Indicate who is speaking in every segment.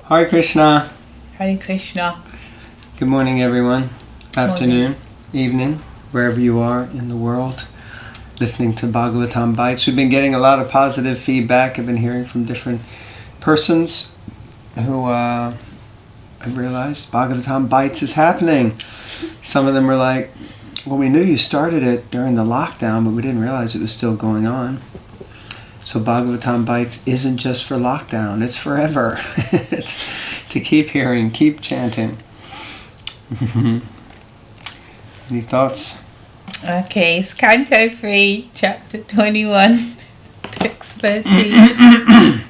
Speaker 1: Hare Krishna.
Speaker 2: Hare Krishna.
Speaker 1: Good morning, everyone. Afternoon, evening, wherever you are in the world, listening to Bhagavatam Bites. We've been getting a lot of positive feedback. I've been hearing from different persons who have realized Bhagavatam Bites is happening. Some of them were like, well, we knew you started it during the lockdown, but we didn't realize it was still going on. So Bhagavatam Bites isn't just for lockdown, it's forever. It's to keep hearing, keep chanting. Any thoughts?
Speaker 2: Okay, it's Canto 3, Chapter 21, Text 13.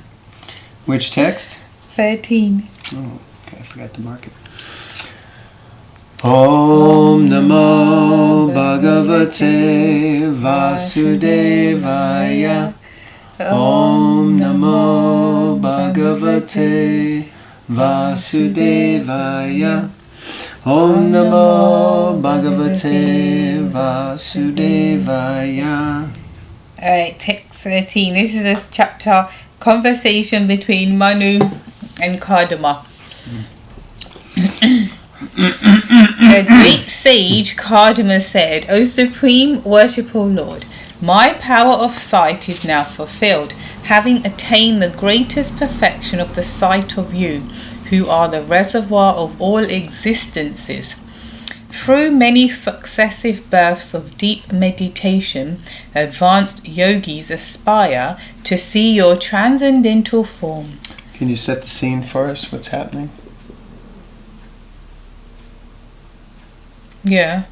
Speaker 1: Which text?
Speaker 2: 13.
Speaker 1: Oh, okay, I forgot to mark it. Om Namo Bhagavate Vasudevaya. Om Namo Bhagavate Vasudevaya. Om Namo Bhagavate Vasudevaya.
Speaker 2: Alright, text 13. This is a chapter, conversation between Manu and Kardama. The great sage Kardama said, O Supreme Worshipful Lord, my power of sight is now fulfilled, having attained the greatest perfection of the sight of you, who are the reservoir of all existences. Through many successive births of deep meditation, advanced yogis aspire to see your transcendental form.
Speaker 1: Can you set the scene for us? What's happening?
Speaker 2: Yeah.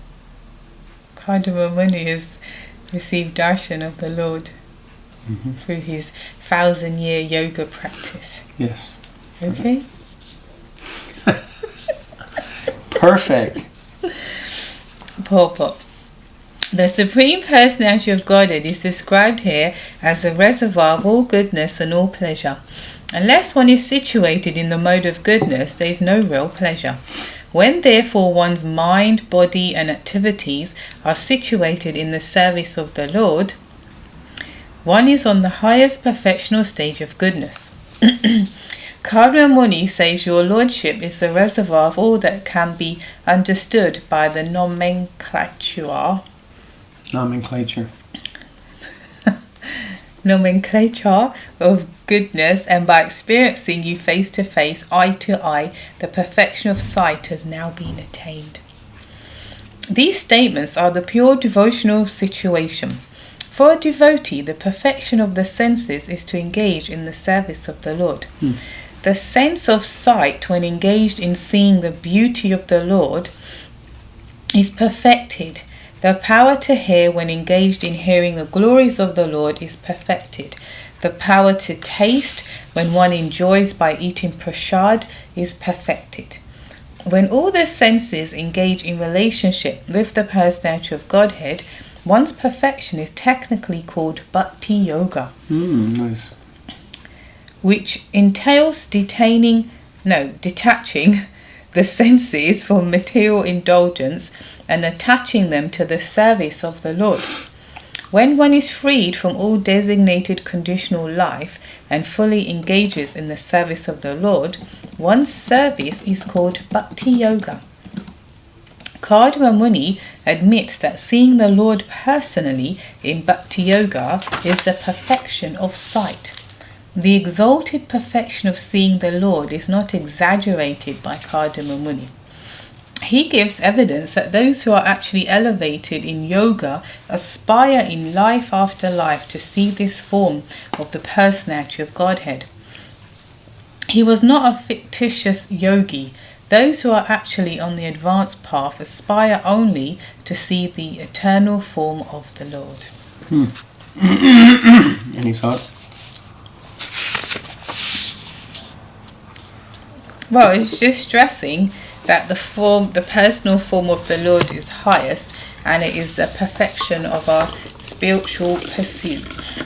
Speaker 2: Kardama Muni has received darshan of the Lord through his 1,000-year yoga practice.
Speaker 1: Yes.
Speaker 2: Okay?
Speaker 1: Perfect.
Speaker 2: Purport. The Supreme Personality of Godhead is described here as the reservoir of all goodness and all pleasure. Unless one is situated in the mode of goodness, there is no real pleasure. When therefore one's mind, body and activities are situated in the service of the Lord, one is on the highest perfectional stage of goodness. Kardama Muni says your Lordship is the reservoir of all that can be understood by the nomenclature of goodness, and by experiencing you face to face, eye to eye, the perfection of sight has now been attained. These statements are the pure devotional situation. For a devotee, the perfection of the senses is to engage in the service of the Lord. The sense of sight, when engaged in seeing the beauty of the Lord, is perfected. The power to hear, when engaged in hearing the glories of the Lord, is perfected. The power to taste, when one enjoys by eating prasad, is perfected. When all the senses engage in relationship with the personality of Godhead, one's perfection is technically called Bhakti Yoga.
Speaker 1: Nice.
Speaker 2: Which entails detaching the senses from material indulgence and attaching them to the service of the Lord. When one is freed from all designated conditional life and fully engages in the service of the Lord, one's service is called Bhakti Yoga. Kardama Muni admits that seeing the Lord personally in Bhakti Yoga is the perfection of sight. The exalted perfection of seeing the Lord is not exaggerated by Kardama Muni. He gives evidence that those who are actually elevated in yoga aspire in life after life to see this form of the personality of Godhead. He was not a fictitious yogi. Those who are actually on the advanced path aspire only to see the eternal form of the Lord.
Speaker 1: Any thoughts?
Speaker 2: Well, it's just stressing that the personal form of the Lord is highest, and it is the perfection of our spiritual pursuits.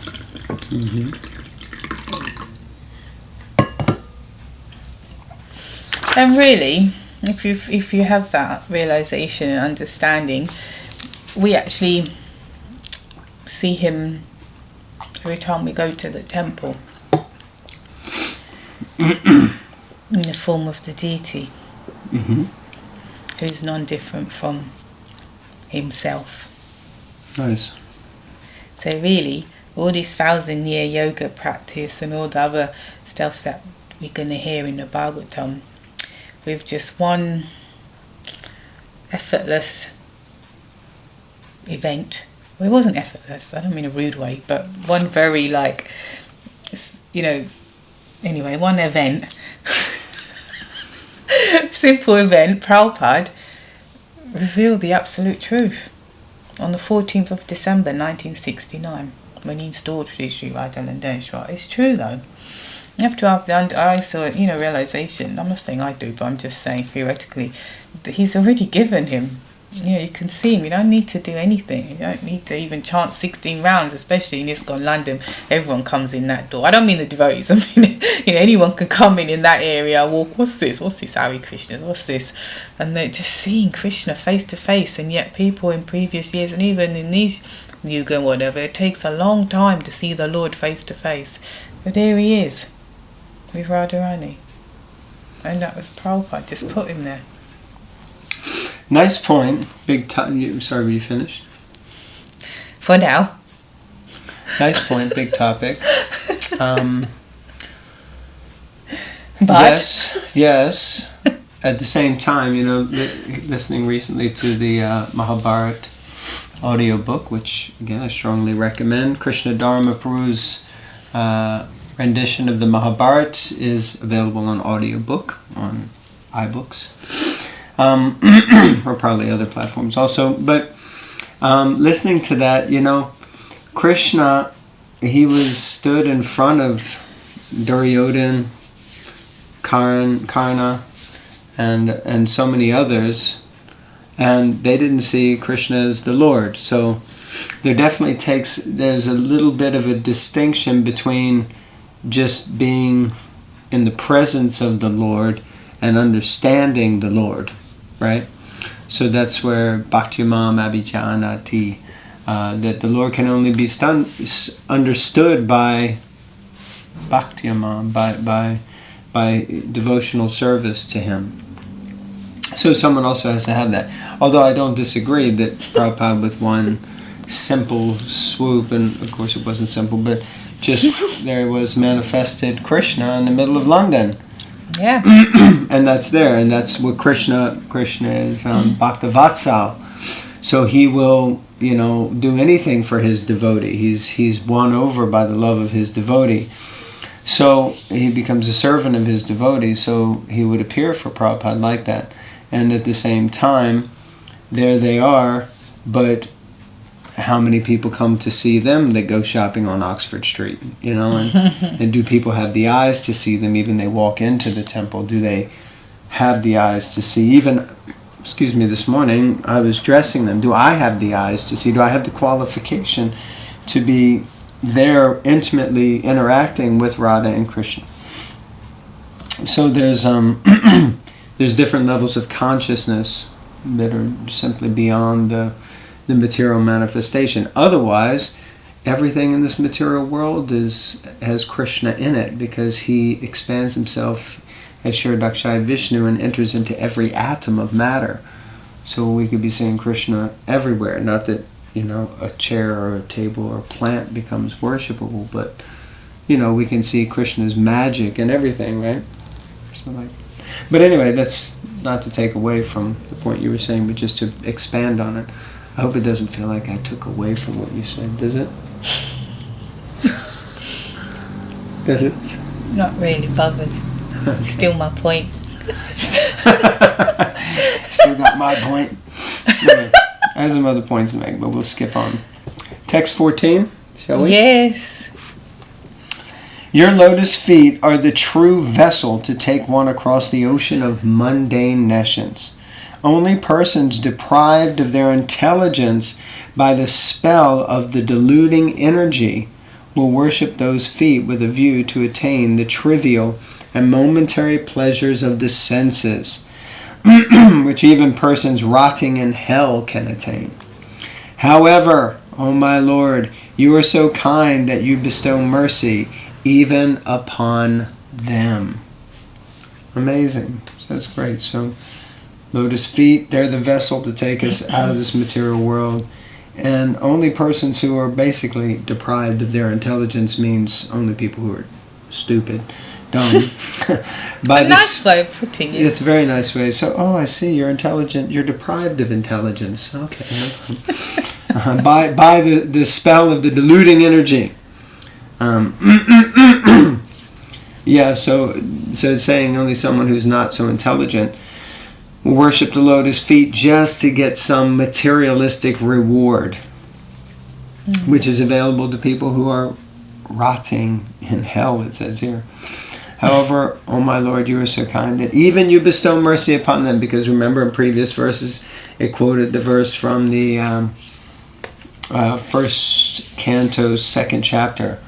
Speaker 2: And really, if you have that realization and understanding, we actually see him every time we go to the temple. in the form of the deity,
Speaker 1: Mm-hmm.
Speaker 2: who's non-different from himself.
Speaker 1: Nice.
Speaker 2: So really, all this 1,000-year yoga practice and all the other stuff that we're going to hear in the Bhagavatam, with just one effortless event. Well, it wasn't effortless, I don't mean a rude way, but one very anyway, one event, simple event, Prabhupada revealed the absolute truth on the 14th of December 1969 when he installed Sri Sri Radharandeshwar. It's true though. You have to have the realization. I'm not saying I do, but I'm just saying theoretically that he's already given him. You can see him. You don't need to do anything. You don't need to even chant 16 rounds, especially in ISKCON London. Everyone comes in that door. I don't mean the devotees. I mean, anyone can come in that area, walk, what's this? What's this? Hare Krishna, what's this? And they're just seeing Krishna face to face. And yet people in previous years, and even in these yuga and whatever, it takes a long time to see the Lord face to face. But there he is, with Radharani. And that was Prabhupada, just put him there.
Speaker 1: Nice point. Big time. Sorry, were you finished?
Speaker 2: For now.
Speaker 1: Nice point. Big topic.
Speaker 2: But
Speaker 1: Yes. At the same time, listening recently to the Mahabharata audiobook, which again I strongly recommend. Krishna Dharma Prabhu's rendition of the Mahabharata is available on audiobook on iBooks. Or probably other platforms also. But listening to that, Krishna, he stood in front of Duryodhana, Karna, and so many others, and they didn't see Krishna as the Lord. So there's a little bit of a distinction between just being in the presence of the Lord and understanding the Lord. Right? So that's where Bhaktimam Abhijanati, that the Lord can only be understood by Bhaktimam, by devotional service to Him. So someone also has to have that. Although I don't disagree that Prabhupada with one simple swoop, and of course it wasn't simple, but just there was manifested Krishna in the middle of London.
Speaker 2: yeah.
Speaker 1: And that's there, and that's what Krishna is Bhaktivatsal. So he will, do anything for his devotee. He's won over by the love of his devotee. So he becomes a servant of his devotee. So he would appear for Prabhupada like that. And at the same time, there they are, but how many people come to see them? They go shopping on Oxford Street, and do people have the eyes to see them even they walk into the temple? Do they have the eyes to see? Even, this morning I was dressing them. Do I have the eyes to see? Do I have the qualification to be there intimately interacting with Radha and Krishna? So there's there's different levels of consciousness that are simply beyond the material manifestation. Otherwise, everything in this material world has Krishna in it, because he expands himself as Shridakshay Vishnu and enters into every atom of matter. So we could be seeing Krishna everywhere. Not that a chair or a table or a plant becomes worshipable, but we can see Krishna's magic and everything, right? But anyway, that's not to take away from the point you were saying, but just to expand on it. I hope it doesn't feel like I took away from what you said, does it? Does it?
Speaker 2: Not really bothered. Still my point.
Speaker 1: Still got my point. Anyway, I have some other points to make, but we'll skip on. Text 14, shall we?
Speaker 2: Yes.
Speaker 1: Your lotus feet are the true vessel to take one across the ocean of mundane nescience. Only persons deprived of their intelligence by the spell of the deluding energy will worship those feet with a view to attain the trivial and momentary pleasures of the senses, which even persons rotting in hell can attain. However, O my Lord, you are so kind that you bestow mercy even upon them. Amazing. That's great. So, lotus feet, they're the vessel to take us out of this material world. And only persons who are basically deprived of their intelligence means only people who are stupid, dumb.
Speaker 2: Nice way of putting it.
Speaker 1: It's a very nice way. So, I see, you're intelligent. You're deprived of intelligence. Okay. By the spell of the deluding energy. Yeah, so it's saying only someone who's not so intelligent will worship the lotus feet just to get some materialistic reward, which is available to people who are rotting in hell, it says here. However, O my Lord, you are so kind that even you bestow mercy upon them, because remember in previous verses it quoted the verse from the first canto, second chapter.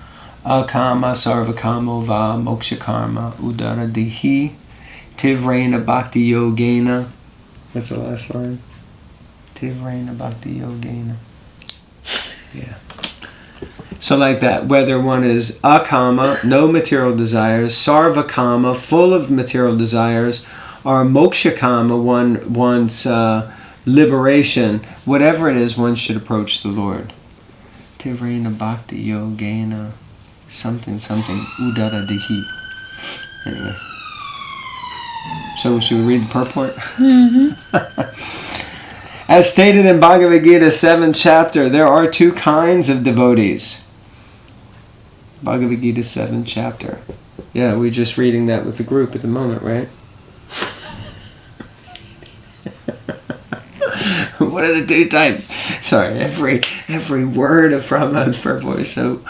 Speaker 1: Akama sarvakamo va moksha karma udara dihi tivrena bhakti yogena. What's the last line? Tivrena bhakti yogena. Yeah. So like that, whether one is akama, no material desires, sarvakama, full of material desires, or mokshakama, one wants liberation, whatever it is, one should approach the Lord. Tivrena bhakti yogena, something, udara dihi. Anyway. So should we read the purport? As stated in Bhagavad Gita 7th chapter, there are two kinds of devotees. Bhagavad Gita 7th chapter. Yeah, we're just reading that with the group at the moment, right? What are the two types? Sorry, every word from Prabhupada purport is so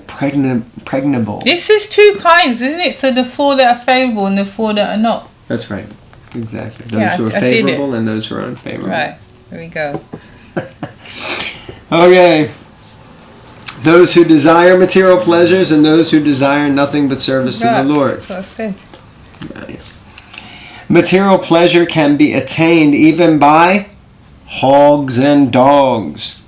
Speaker 1: pregnable.
Speaker 2: This is two kinds, isn't it? So the four that are favourable and the four that are not.
Speaker 1: That's right. Exactly. Those who are favourable and those who are unfavourable.
Speaker 2: Right. There we go.
Speaker 1: Okay. Those who desire material pleasures and those who desire nothing but service to the Lord.
Speaker 2: That's what I said.
Speaker 1: Material pleasure can be attained even by hogs and dogs,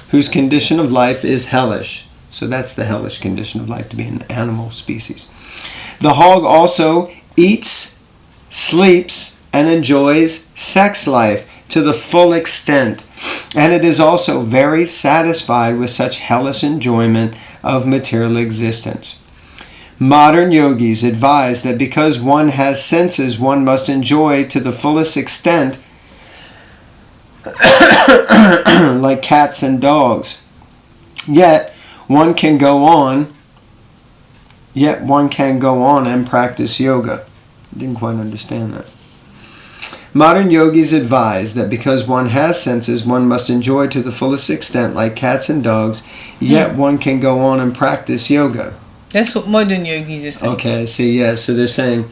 Speaker 1: whose condition of life is hellish. So that's the hellish condition of life, to be an animal species. The hog also eats, sleeps, and enjoys sex life to the full extent, and it is also very satisfied with such hellish enjoyment of material existence. Modern yogis advise that because one has senses, one must enjoy to the fullest extent, like cats and dogs. Yet one can go on and practice yoga. Didn't quite understand that. Modern yogis advise that because one has senses, one must enjoy to the fullest extent, like cats and dogs, yet one can go on and practice yoga.
Speaker 2: That's what modern yogis are saying.
Speaker 1: Okay, I see, yeah. So they're saying,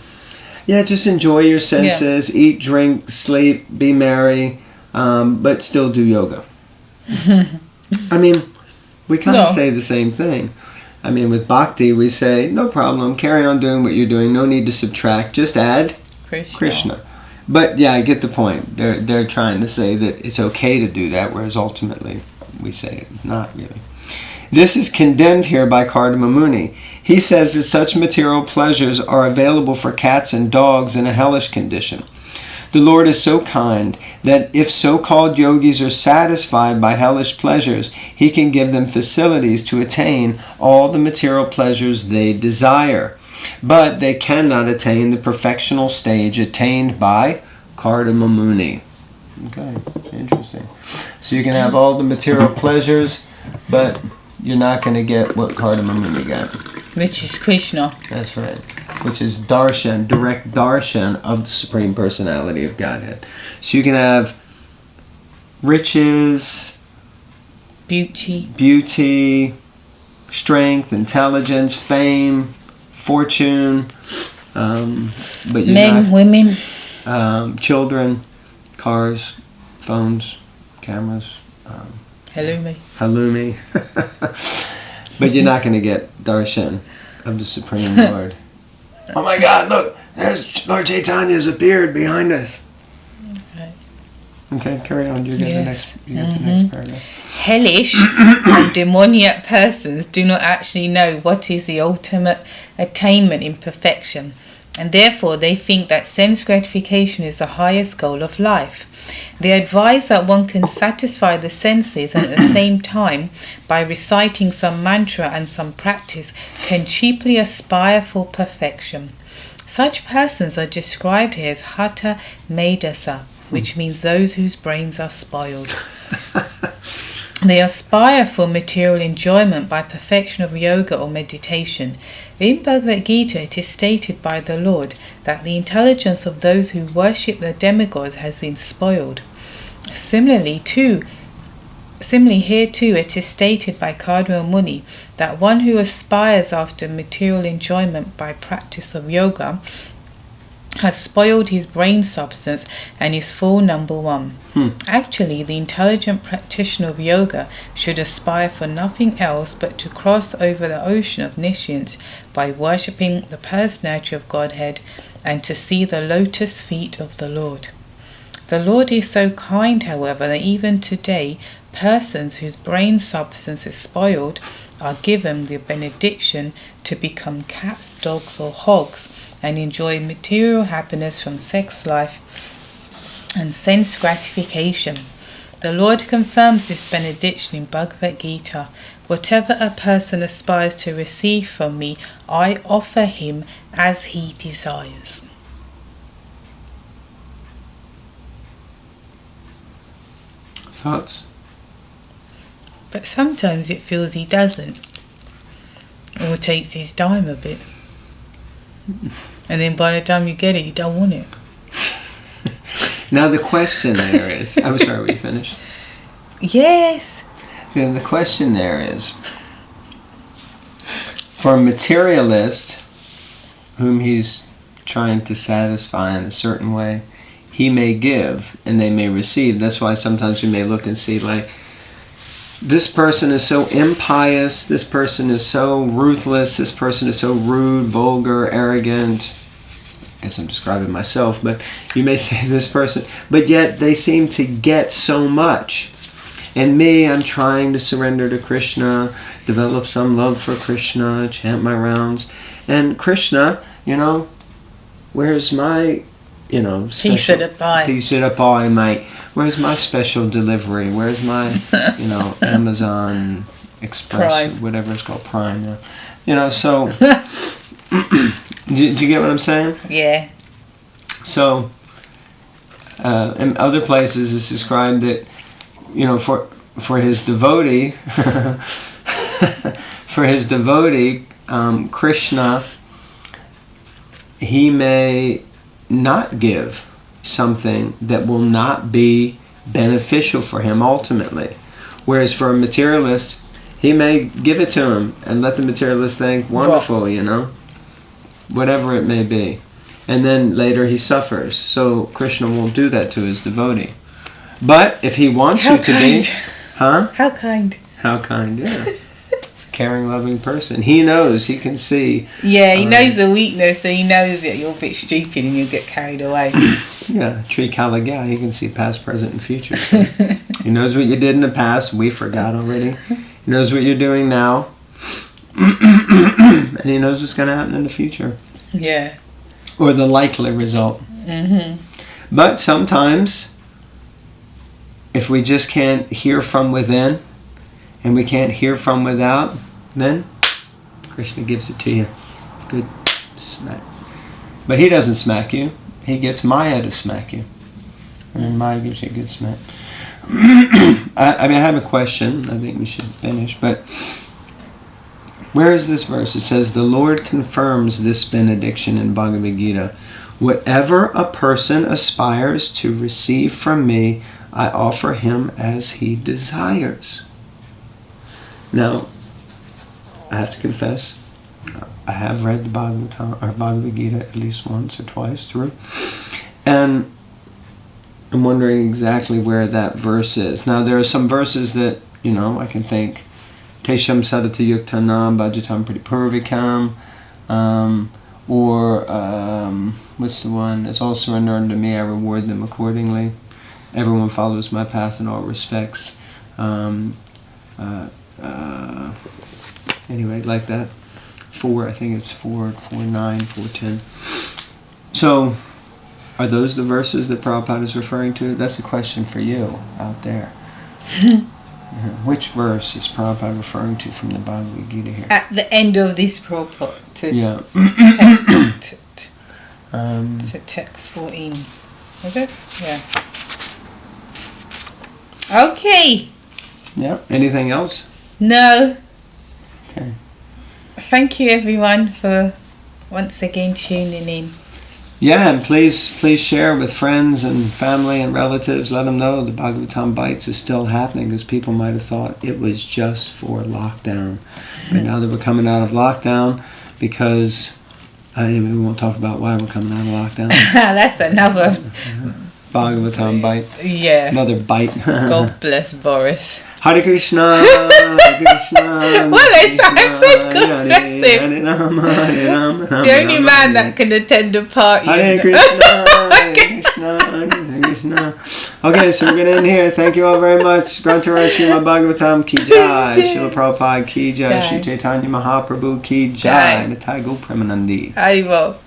Speaker 1: just enjoy your senses, eat, drink, sleep, be merry, but still do yoga. I mean, we kind of say the same thing. I mean, with bhakti, we say, no problem, carry on doing what you're doing, no need to subtract, just add Krishna. But yeah, I get the point. They're trying to say that it's okay to do that, whereas ultimately we say not really. This is condemned here by Kardama Muni. He says that such material pleasures are available for cats and dogs in a hellish condition. The Lord is so kind that if so-called yogis are satisfied by hellish pleasures, He can give them facilities to attain all the material pleasures they desire. But they cannot attain the perfectional stage attained by Kardama Muni. Okay, interesting. So you can have all the material pleasures, but you're not going to get what Kardama Muni got.
Speaker 2: Which is Krishna.
Speaker 1: That's right. Which is darshan, direct darshan of the Supreme Personality of Godhead. So you can have riches, beauty, strength, intelligence, fame, fortune, but
Speaker 2: women,
Speaker 1: children, cars, phones, cameras, halloumi. But you're not going to get darshan of the Supreme Lord. Oh my God, look, there's Lord Chaitanya's appeared behind us. Okay, carry on. You get the next paragraph.
Speaker 2: Hellish and demoniac persons do not actually know what is the ultimate attainment in perfection, and therefore they think that sense gratification is the highest goal of life. They advise that one can satisfy the senses and at the same time, by reciting some mantra and some practice, can cheaply aspire for perfection. Such persons are described here as Hatha Medasa, which means those whose brains are spoiled. They aspire for material enjoyment by perfection of yoga or meditation. In Bhagavad Gita it is stated by the Lord that the intelligence of those who worship the demigods has been spoiled. Similarly here too it is stated by Kadma Muni that one who aspires after material enjoyment by practice of yoga has spoiled his brain substance and is full number one. Actually, the intelligent practitioner of yoga should aspire for nothing else but to cross over the ocean of niscience by worshipping the personality of Godhead and to see the lotus feet of the Lord. The Lord is so kind, however, that even today, persons whose brain substance is spoiled are given the benediction to become cats, dogs, or hogs and enjoy material happiness from sex life and sense gratification. The Lord confirms this benediction in Bhagavad Gita. Whatever a person aspires to receive from me, I offer him as he desires.
Speaker 1: Thoughts?
Speaker 2: But sometimes it feels he doesn't, or takes his time a bit. And then by the time you get it, you don't want it.
Speaker 1: Now the question there is, I'm sorry, we finished?
Speaker 2: Yes.
Speaker 1: Then the question there is, for a materialist whom he's trying to satisfy in a certain way, he may give and they may receive. That's why sometimes we may look and see, like, this person is so impious, this person is so ruthless, this person is so rude, vulgar, arrogant. I guess I'm describing myself, but you may say this person, but yet they seem to get so much. And me, I'm trying to surrender to Krishna, develop some love for Krishna, chant my rounds. And Krishna, where's my, special
Speaker 2: Piece of the pie.
Speaker 1: Piece of the pie, mate. Where's my special delivery? Where's my, Amazon Express,
Speaker 2: Prime.
Speaker 1: Whatever it's called, Prime. Yeah. So, do you get what I'm saying?
Speaker 2: Yeah.
Speaker 1: So, in other places it's described that, for his devotee, Krishna, he may not give something that will not be beneficial for him ultimately. Whereas for a materialist, he may give it to him and let the materialist think, wonderful, whatever it may be. And then later he suffers. So Krishna won't do that to his devotee. But if he wants you to be... Huh?
Speaker 2: How kind.
Speaker 1: How kind, yeah. He's a caring, loving person. He knows, he can see...
Speaker 2: Yeah, he knows the weakness, so he knows that you're a bit stupid and you'll get carried away.
Speaker 1: Yeah, Tree Kalaga, he can see past, present, and future. So he knows what you did in the past. We forgot already. He knows what you're doing now. And he knows what's going to happen in the future.
Speaker 2: Yeah.
Speaker 1: Or the likely result.
Speaker 2: Mm-hmm.
Speaker 1: But sometimes, if we just can't hear from within, and we can't hear from without, then Krishna gives it to you. Good smack. But he doesn't smack you. He gets Maya to smack you. And then Maya gives you a good smack. I have a question. I think we should finish. But where is this verse? It says, the Lord confirms this benediction in Bhagavad Gita. Whatever a person aspires to receive from me, I offer him as he desires. Now, I have to confess, I have read the Bhagavatam or Bhagavad Gita at least once or twice through, and I'm wondering exactly where that verse is. Now, there are some verses that, I can think, Tesham Sadata Yuktanam Bhajatam Pradipurvikam, or what's the one? It's all surrender unto me, I reward them accordingly. Everyone follows my path in all respects. Anyway, like that. 4, I think it's 4, 4, 9, 4, 10. So, are those the verses that Prabhupada is referring to? That's a question for you out there. Which verse is Prabhupada referring to from the Bhagavad Gita here?
Speaker 2: At the end of this purport.
Speaker 1: Yeah.
Speaker 2: To text 14. Is it? Yeah. Okay.
Speaker 1: Yeah. Anything else?
Speaker 2: No.
Speaker 1: Okay.
Speaker 2: Thank you everyone for once again tuning in.
Speaker 1: Yeah, and please share with friends and family and relatives. Let them know the Bhagavatam Bites is still happening, because people might have thought it was just for lockdown. But now that we're coming out of lockdown, because we won't talk about why we're coming out of lockdown.
Speaker 2: That's another
Speaker 1: Bhagavatam Bite.
Speaker 2: Yeah.
Speaker 1: Another bite.
Speaker 2: God bless Boris.
Speaker 1: Hare Krishna, Hare Krishna.
Speaker 2: Well, I said God bless him. The only man that can attend a party.
Speaker 1: Hare Krishna, Hare Krishna, Hare Krishna. Okay, so we're going to end here. Thank you all very much. Grantaraj Srimad Bhagavatam ki jai. Srila Prabhupada ki jai. Shri Chaitanya Mahaprabhu ki jai. Nitai Go Premanandi.
Speaker 2: Haribol.